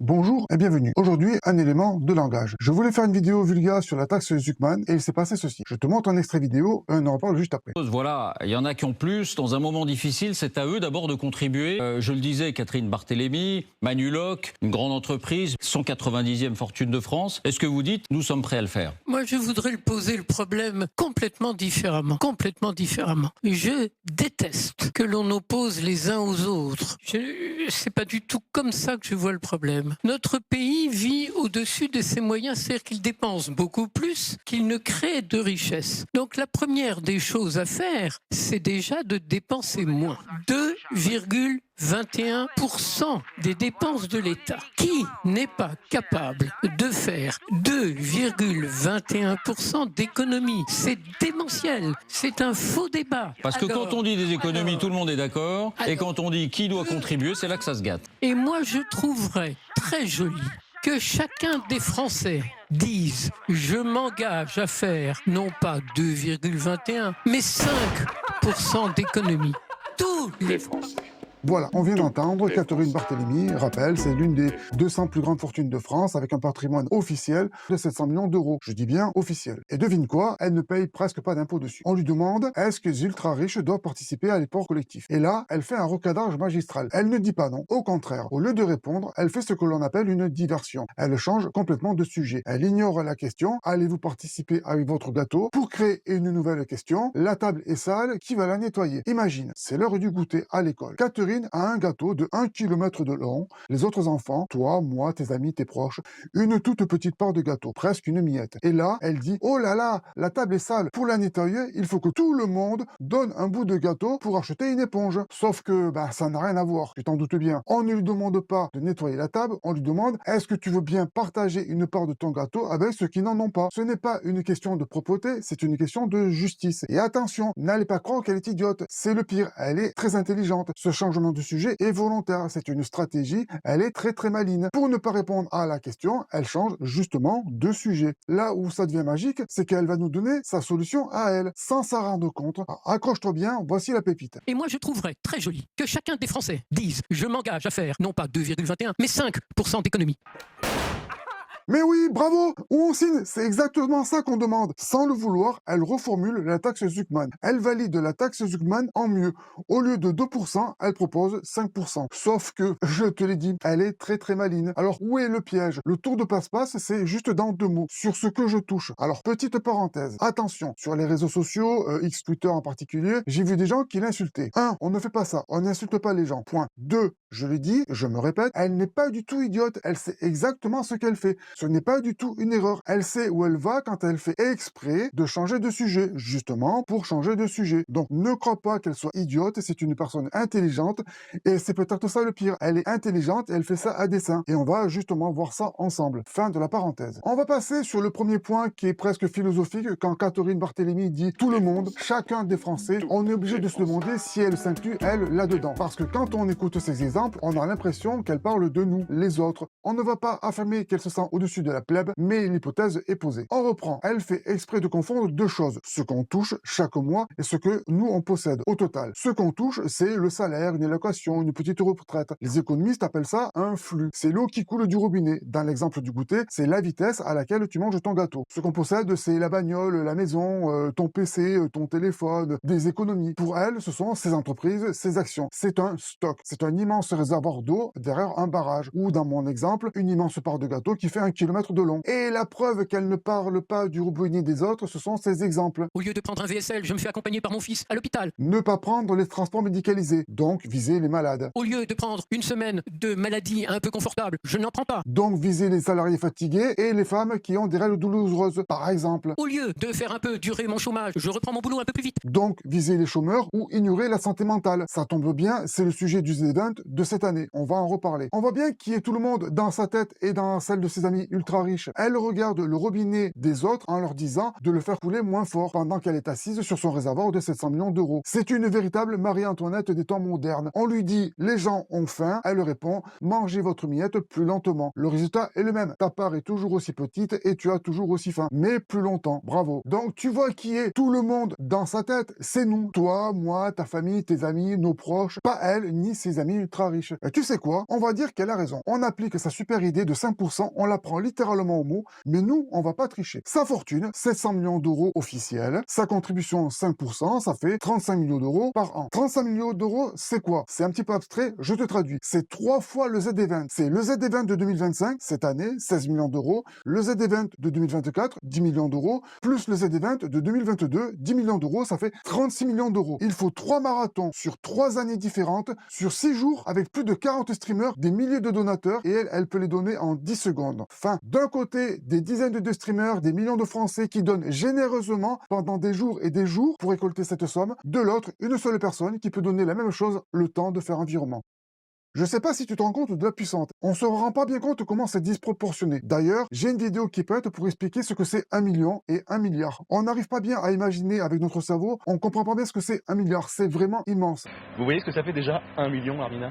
Bonjour et bienvenue. Aujourd'hui, un élément de langage. Je voulais faire une vidéo vulgaire sur la taxe Zuckman et il s'est passé ceci. Je te montre un extrait vidéo et on en reparle juste après. Voilà, il y en a qui ont plus. Dans un moment difficile, c'est à eux d'abord de contribuer. Je le disais, Catherine Barthélémy, Manuloc, une grande entreprise, 190e fortune de France. Est-ce que vous dites, nous sommes prêts à le faire? Moi, je voudrais poser le problème complètement différemment. Je déteste que l'on oppose les uns aux autres. C'est pas du tout comme ça que je vois le problème. Notre pays vit au-dessus de ses moyens, c'est-à-dire qu'il dépense beaucoup plus qu'il ne crée de richesse. Donc la première des choses à faire, c'est déjà de dépenser moins. 2,21% des dépenses de l'État. Qui n'est pas capable de faire 2,21% d'économie? C'est démentiel, c'est un faux débat. Parce que quand on dit des économies, tout le monde est d'accord. Et quand on dit qui doit contribuer, c'est là que ça se gâte. Et moi, je trouverais très joli que chacun des Français dise « Je m'engage à faire non pas 2,21, mais 5% d'économie ». Tous les Français. Voilà, on vient d'entendre Catherine Barthélémy, rappel, c'est l'une des 200 plus grandes fortunes de France avec un patrimoine officiel de 700 millions d'euros. Je dis bien officiel. Et devine quoi, elle ne paye presque pas d'impôts dessus. On lui demande, est-ce que les ultra riches doivent participer à l'effort collectif? Et là, elle fait un recadrage magistral. Elle ne dit pas non. Au contraire, au lieu de répondre, elle fait ce que l'on appelle une diversion. Elle change complètement de sujet. Elle ignore la question, allez-vous participer avec votre gâteau? Pour créer une nouvelle question, la table est sale, qui va la nettoyer? Imagine, c'est l'heure du goûter à l'école. Catherine a un gâteau de 1 km de long, les autres enfants, toi, moi, tes amis, tes proches, une toute petite part de gâteau, presque une miette. Et là, elle dit, oh là là, la table est sale, pour la nettoyer, il faut que tout le monde donne un bout de gâteau pour acheter une éponge. Sauf que, ça n'a rien à voir, tu t'en doutes bien. On ne lui demande pas de nettoyer la table, on lui demande, est-ce que tu veux bien partager une part de ton gâteau avec ceux qui n'en ont pas? Ce n'est pas une question de propreté, c'est une question de justice. Et attention, n'allez pas croire qu'elle est idiote, c'est le pire, elle est très intelligente. Ce changement de sujet est volontaire, c'est une stratégie, elle est très maline. Pour ne pas répondre à la question, elle change justement de sujet. Là où ça devient magique, c'est qu'elle va nous donner sa solution à elle, sans s'en rendre compte. Accroche-toi bien, voici la pépite. Et moi je trouverais très joli que chacun des Français dise « Je m'engage à faire non pas 2,21 mais 5% d'économie ». Mais oui, bravo! Où on signe, c'est exactement ça qu'on demande. Sans le vouloir, elle reformule la taxe Zuckman. Elle valide la taxe Zuckman en mieux. Au lieu de 2%, elle propose 5%. Sauf que, je te l'ai dit, elle est très maline. Alors, où est le piège? Le tour de passe-passe, c'est juste dans 2 mots. Sur ce que je touche. Alors, petite parenthèse. Attention, sur les réseaux sociaux, X Twitter en particulier, j'ai vu des gens qui l'insultaient. 1. On ne fait pas ça. On n'insulte pas les gens. Point. 2. Je l'ai dit, je me répète, elle n'est pas du tout idiote. Elle sait exactement ce qu'elle fait. Ce n'est pas du tout une erreur. Elle sait où elle va quand elle fait exprès de changer de sujet, justement pour changer de sujet. Donc ne crois pas qu'elle soit idiote, c'est une personne intelligente et c'est peut-être ça le pire. Elle est intelligente et elle fait ça à dessein. Et on va justement voir ça ensemble. Fin de la parenthèse. On va passer sur le premier point qui est presque philosophique quand Catherine Barthélémy dit tout le monde, chacun des Français, on est obligé de se demander si elle s'inclut, elle, là-dedans. Parce que quand on écoute ces exemples, on a l'impression qu'elle parle de nous, les autres. On ne va pas affirmer qu'elle se sent au-dessus de la plèbe, mais l'hypothèse est posée. On reprend. Elle fait exprès de confondre 2 choses. Ce qu'on touche chaque mois et ce que nous, on possède au total. Ce qu'on touche, c'est le salaire, une allocation, une petite retraite. Les économistes appellent ça un flux. C'est l'eau qui coule du robinet. Dans l'exemple du goûter, c'est la vitesse à laquelle tu manges ton gâteau. Ce qu'on possède, c'est la bagnole, la maison, ton PC, ton téléphone, des économies. Pour elle, ce sont ces entreprises, ces actions. C'est un stock. C'est un immense réservoir d'eau derrière un barrage. Ou dans mon exemple, une immense part de gâteau qui fait 1 kilomètre de long. Et la preuve qu'elle ne parle pas du robinet des autres, ce sont ces exemples. Au lieu de prendre un VSL, je me fais accompagner par mon fils à l'hôpital. Ne pas prendre les transports médicalisés, donc viser les malades. Au lieu de prendre une semaine de maladie un peu confortable, je n'en prends pas. Donc viser les salariés fatigués et les femmes qui ont des règles douloureuses, par exemple. Au lieu de faire un peu durer mon chômage, je reprends mon boulot un peu plus vite. Donc viser les chômeurs ou ignorer la santé mentale. Ça tombe bien, c'est le sujet du Z-Event de cette année. On va en reparler. On voit bien qui est tout le monde dans sa tête et dans celle de ses amis famille ultra riche, elle regarde le robinet des autres en leur disant de le faire couler moins fort pendant qu'elle est assise sur son réservoir de 700 millions d'euros. C'est une véritable Marie-Antoinette des temps modernes. On lui dit les gens ont faim, elle répond mangez votre miette plus lentement. Le résultat est le même. Ta part est toujours aussi petite et tu as toujours aussi faim, mais plus longtemps. Bravo. Donc tu vois qui est tout le monde dans sa tête, c'est nous. Toi, moi, ta famille, tes amis, nos proches, pas elle ni ses amis ultra riches. Et tu sais quoi? On va dire qu'elle a raison. On applique sa super idée de 5%, on la prend littéralement au mot, mais nous, on va pas tricher. Sa fortune, 700 millions d'euros officiels. Sa contribution, 5%, ça fait 35 millions d'euros par an. 35 millions d'euros, c'est quoi? C'est un petit peu abstrait, je te traduis. C'est 3 fois le ZD20. C'est le ZD20 de 2025, cette année, 16 millions d'euros. Le ZD20 de 2024, 10 millions d'euros. Plus le ZD20 de 2022, 10 millions d'euros, ça fait 36 millions d'euros. Il faut 3 marathons sur 3 années différentes, sur 6 jours, avec plus de 40 streamers, des milliers de donateurs, et elle peut les donner en 10 secondes. Enfin, d'un côté, des dizaines de streamers, des millions de Français qui donnent généreusement pendant des jours et des jours pour récolter cette somme. De l'autre, une seule personne qui peut donner la même chose le temps de faire un virement. Je sais pas si tu te rends compte de la puissance. On se rend pas bien compte comment c'est disproportionné. D'ailleurs, j'ai une vidéo qui peut être pour expliquer ce que c'est 1 million et 1 milliard. On n'arrive pas bien à imaginer avec notre cerveau, on comprend pas bien ce que c'est 1 milliard. C'est vraiment immense. Vous voyez ce que ça fait déjà 1 million, Armina?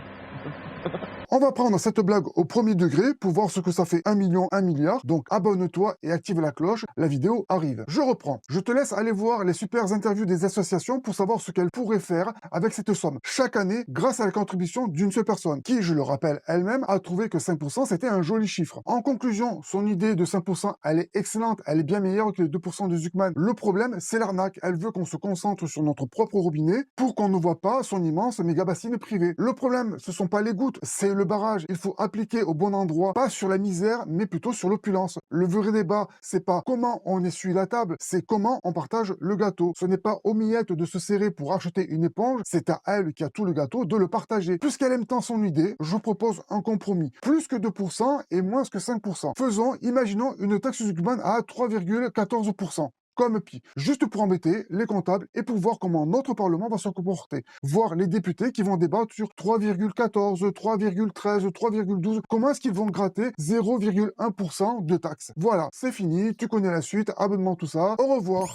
On va prendre cette blague au premier degré pour voir ce que ça fait 1 million, 1 milliard. Donc abonne-toi et active la cloche, la vidéo arrive. Je reprends. Je te laisse aller voir les super interviews des associations pour savoir ce qu'elles pourraient faire avec cette somme chaque année grâce à la contribution d'une seule personne qui, je le rappelle, elle-même a trouvé que 5% c'était un joli chiffre. En conclusion, son idée de 5%, elle est excellente, elle est bien meilleure que les 2% de Zuckman. Le problème, c'est l'arnaque. Elle veut qu'on se concentre sur notre propre robinet pour qu'on ne voit pas son immense méga bassine privée. Le problème, ce sont pas les gouttes, c'est le barrage. Il faut appliquer au bon endroit, pas sur la misère, mais plutôt sur l'opulence. Le vrai débat, c'est pas comment on essuie la table, c'est comment on partage le gâteau. Ce n'est pas aux miettes de se serrer pour acheter une éponge, c'est à elle qui a tout le gâteau de le partager. Puisqu'elle aime tant son idée, je propose un compromis. Plus que 2% et moins que 5%. Faisons, imaginons une taxe Zuckman à 3,14%. Comme Pi, juste pour embêter les comptables et pour voir comment notre Parlement va se comporter. Voir les députés qui vont débattre sur 3,14, 3,13, 3,12, comment est-ce qu'ils vont gratter 0,1% de taxes. Voilà, c'est fini, tu connais la suite, abonnement tout ça, au revoir.